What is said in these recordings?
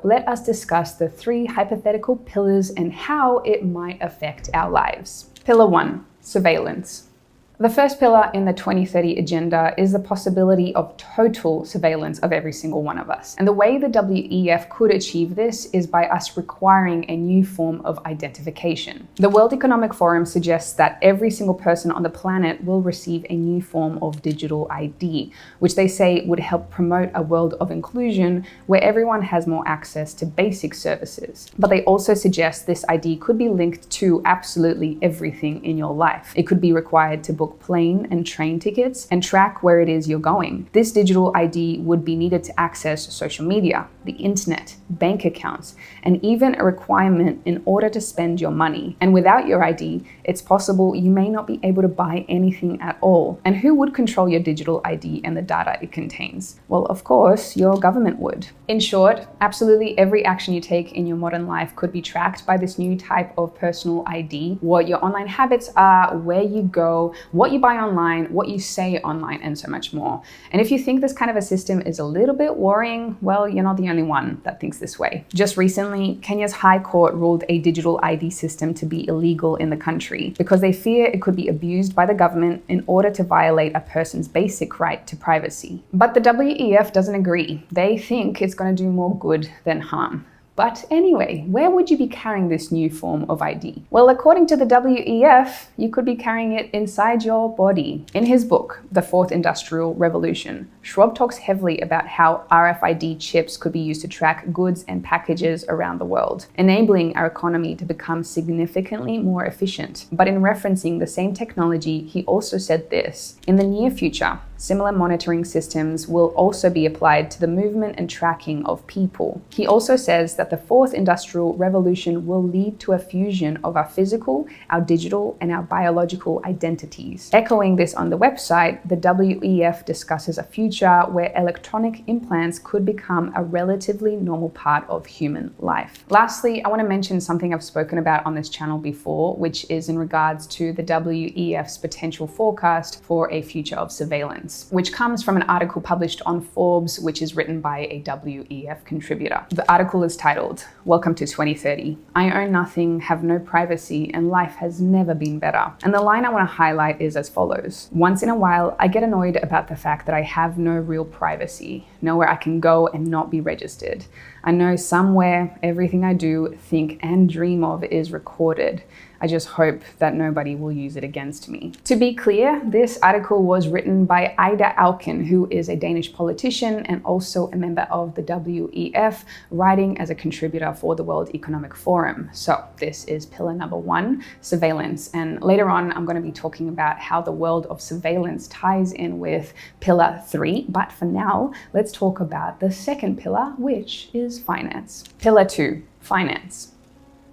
let us discuss the 3 hypothetical pillars and how it might affect our lives. Pillar 1, surveillance. The first pillar in the 2030 agenda is the possibility of total surveillance of every single one of us. And the way the WEF could achieve this is by us requiring a new form of identification. The World Economic Forum suggests that every single person on the planet will receive a new form of digital ID, which they say would help promote a world of inclusion where everyone has more access to basic services. But they also suggest this ID could be linked to absolutely everything in your life. It could be required to book plane and train tickets and track where it is you're going. This digital ID would be needed to access social media, the internet, bank accounts, and even a requirement in order to spend your money. And without your ID, it's possible you may not be able to buy anything at all. And who would control your digital ID and the data it contains? Well, of course, your government would. In short, absolutely every action you take in your modern life could be tracked by this new type of personal ID. What your online habits are, where you go, what you buy online, what you say online, and so much more. And if you think this kind of a system is a little bit worrying, well, you're not the only one that thinks this way. Just recently, Kenya's High Court ruled a digital ID system to be illegal in the country because they fear it could be abused by the government in order to violate a person's basic right to privacy. But the WEF doesn't agree. They think it's going to do more good than harm. But anyway, where would you be carrying this new form of ID? Well, according to the WEF, you could be carrying it inside your body. In his book, The Fourth Industrial Revolution, Schwab talks heavily about how RFID chips could be used to track goods and packages around the world, enabling our economy to become significantly more efficient. But in referencing the same technology, he also said this: in the near future, similar monitoring systems will also be applied to the movement and tracking of people. He also says that the fourth industrial revolution will lead to a fusion of our physical, our digital, and our biological identities. Echoing this on the website, the WEF discusses a future where electronic implants could become a relatively normal part of human life. Lastly, I want to mention something I've spoken about on this channel before, which is in regards to the WEF's potential forecast for a future of surveillance, which comes from an article published on Forbes, which is written by a WEF contributor. The article is titled, "Welcome to 2030. I own nothing, have no privacy, and life has never been better." And the line I want to highlight is as follows: "Once in a while, I get annoyed about the fact that I have no real privacy, nowhere I can go and not be registered. I know somewhere everything I do, think, and dream of is recorded. I just hope that nobody will use it against me." To be clear, this article was written by Ida Auken, who is a Danish politician and also a member of the WEF, writing as a contributor for the World Economic Forum. So this is pillar number 1, surveillance. And later on, I'm going to be talking about how the world of surveillance ties in with pillar 3. But for now, let's talk about the second pillar, which is finance. Pillar 2, finance.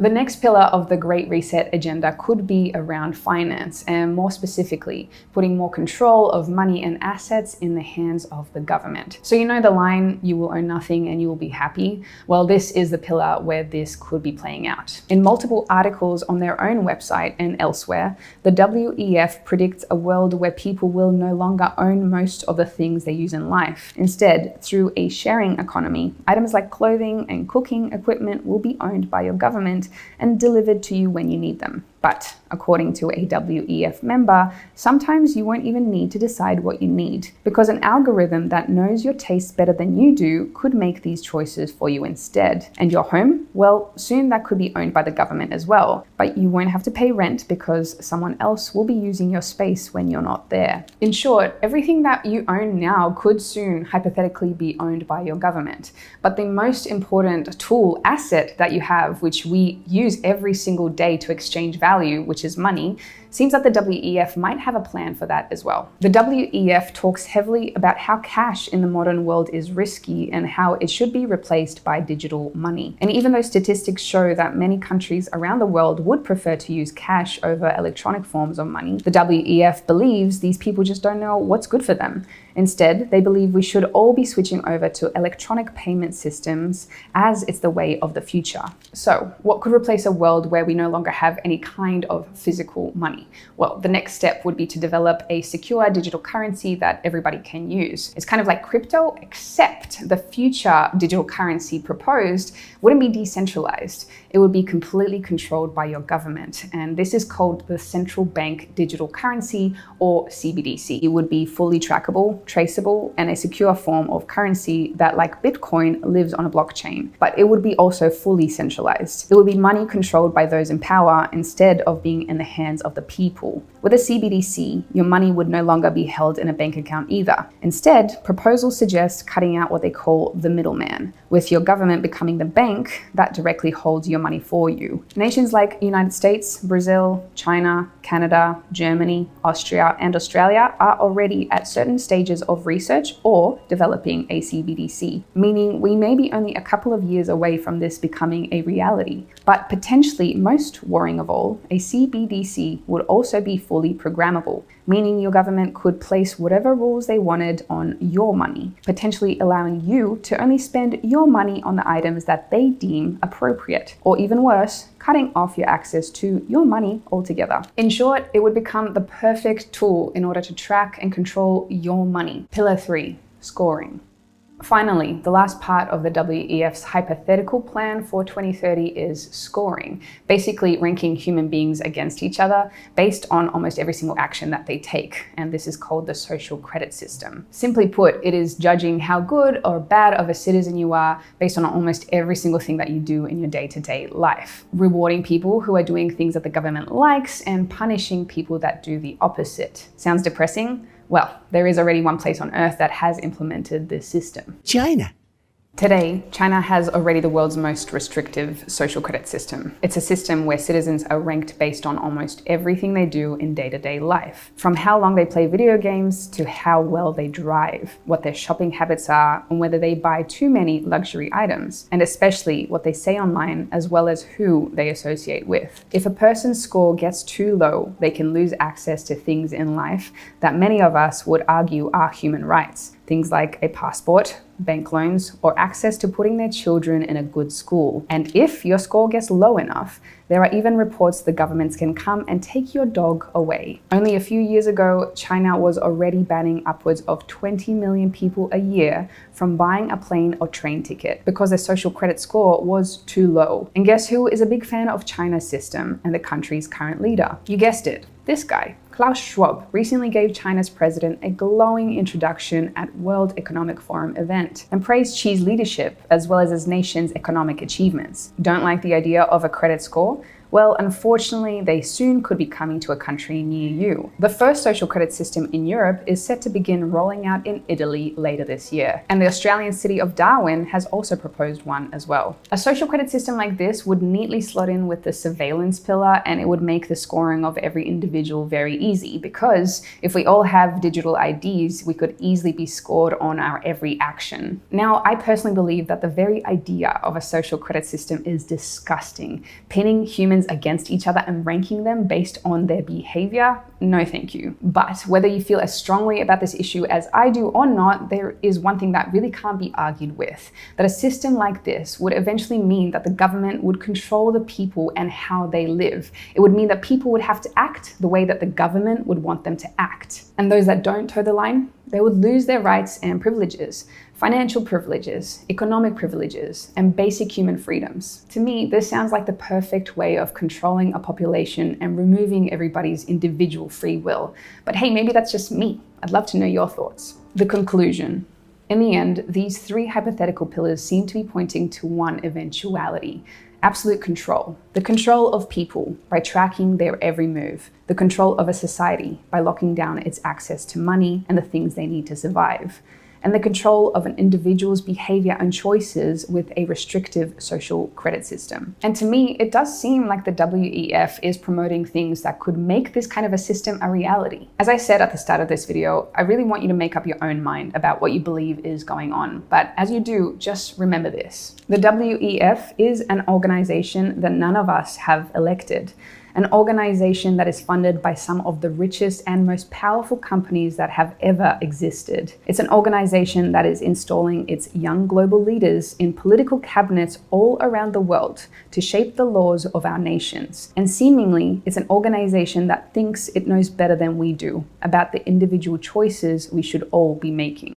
The next pillar of the Great Reset agenda could be around finance, and more specifically, putting more control of money and assets in the hands of the government. So you know the line, "You will own nothing and you will be happy"? Well, this is the pillar where this could be playing out. In multiple articles on their own website and elsewhere, the WEF predicts a world where people will no longer own most of the things they use in life. Instead, through a sharing economy, items like clothing and cooking equipment will be owned by your government and delivered to you when you need them. But according to a WEF member, sometimes you won't even need to decide what you need, because an algorithm that knows your tastes better than you do could make these choices for you instead. And your home? Well, soon that could be owned by the government as well, but you won't have to pay rent because someone else will be using your space when you're not there. In short, everything that you own now could soon hypothetically be owned by your government. But the most important tool, asset that you have, which we use every single day to exchange value, which is money, seems that the WEF might have a plan for that as well. The WEF talks heavily about how cash in the modern world is risky and how it should be replaced by digital money. And even though statistics show that many countries around the world would prefer to use cash over electronic forms of money, the WEF believes these people just don't know what's good for them. Instead, they believe we should all be switching over to electronic payment systems as it's the way of the future. So, what could replace a world where we no longer have any kind of physical money? money? Well, the next step would be to develop a secure digital currency that everybody can use. It's kind of like crypto, except the future digital currency proposed wouldn't be decentralized. It would be completely controlled by your government. And this is called the central bank digital currency, or CBDC. It would be fully trackable, traceable, and a secure form of currency that, like Bitcoin, lives on a blockchain. But it would be also fully centralized. It would be money controlled by those in power instead of being in the hands of the people. With a CBDC, your money would no longer be held in a bank account either. Instead, proposals suggest cutting out what they call the middleman, with your government becoming the bank that directly holds your money for you. Nations like United States, Brazil, China, Canada, Germany, Austria, and Australia are already at certain stages of research or developing a CBDC, meaning we may be only a couple of years away from this becoming a reality. But potentially, most worrying of all, a CBDC would also be fully programmable, meaning your government could place whatever rules they wanted on your money, potentially allowing you to only spend your money on the items that they deem appropriate, or even worse, cutting off your access to your money altogether. In short, it would become the perfect tool in order to track and control your money. Pillar 3, scoring. Finally, the last part of the WEF's hypothetical plan for 2030 is scoring, basically ranking human beings against each other based on almost every single action that they take, and this is called the social credit system. Simply put, it is judging how good or bad of a citizen you are based on almost every single thing that you do in your day-to-day life, rewarding people who are doing things that the government likes and punishing people that do the opposite. Sounds depressing? Well, there is already one place on Earth that has implemented this system. China. Today, China has already the world's most restrictive social credit system. It's a system where citizens are ranked based on almost everything they do in day-to-day life, from how long they play video games to how well they drive, what their shopping habits are, and whether they buy too many luxury items, and especially what they say online as well as who they associate with. If a person's score gets too low, they can lose access to things in life that many of us would argue are human rights. Things like a passport, bank loans, or access to putting their children in a good school. And if your score gets low enough, there are even reports the governments can come and take your dog away. Only a few years ago, China was already banning upwards of 20 million people a year from buying a plane or train ticket because their social credit score was too low. And guess who is a big fan of China's system and the country's current leader? You guessed it, this guy. Klaus Schwab recently gave China's president a glowing introduction at World Economic Forum event and praised Xi's leadership as well as his nation's economic achievements. Don't like the idea of a credit score? Well, unfortunately, they soon could be coming to a country near you. The first social credit system in Europe is set to begin rolling out in Italy later this year. And the Australian city of Darwin has also proposed one as well. A social credit system like this would neatly slot in with the surveillance pillar, and it would make the scoring of every individual very easy, because if we all have digital IDs, we could easily be scored on our every action. Now, I personally believe that the very idea of a social credit system is disgusting. Pinning humans against each other and ranking them based on their behavior? No, thank you. But whether you feel as strongly about this issue as I do or not, there is one thing that really can't be argued with, that a system like this would eventually mean that the government would control the people and how they live. It would mean that people would have to act the way that the government would want them to act. And those that don't toe the line, they would lose their rights and privileges, financial privileges, economic privileges, and basic human freedoms. To me, this sounds like the perfect way of controlling a population and removing everybody's individual free will. But hey, maybe that's just me. I'd love to know your thoughts. The conclusion. In the end, these three hypothetical pillars seem to be pointing to one eventuality: absolute control. The control of people by tracking their every move. The control of a society by locking down its access to money and the things they need to survive. And the control of an individual's behavior and choices with a restrictive social credit system. And to me, it does seem like the WEF is promoting things that could make this kind of a system a reality. As I said at the start of this video, I really want you to make up your own mind about what you believe is going on. But as you do, just remember this. The WEF is an organization that none of us have elected. an organization that is funded by some of the richest and most powerful companies that have ever existed. It's an organization that is installing its young global leaders in political cabinets all around the world to shape the laws of our nations. And seemingly, it's an organization that thinks it knows better than we do about the individual choices we should all be making.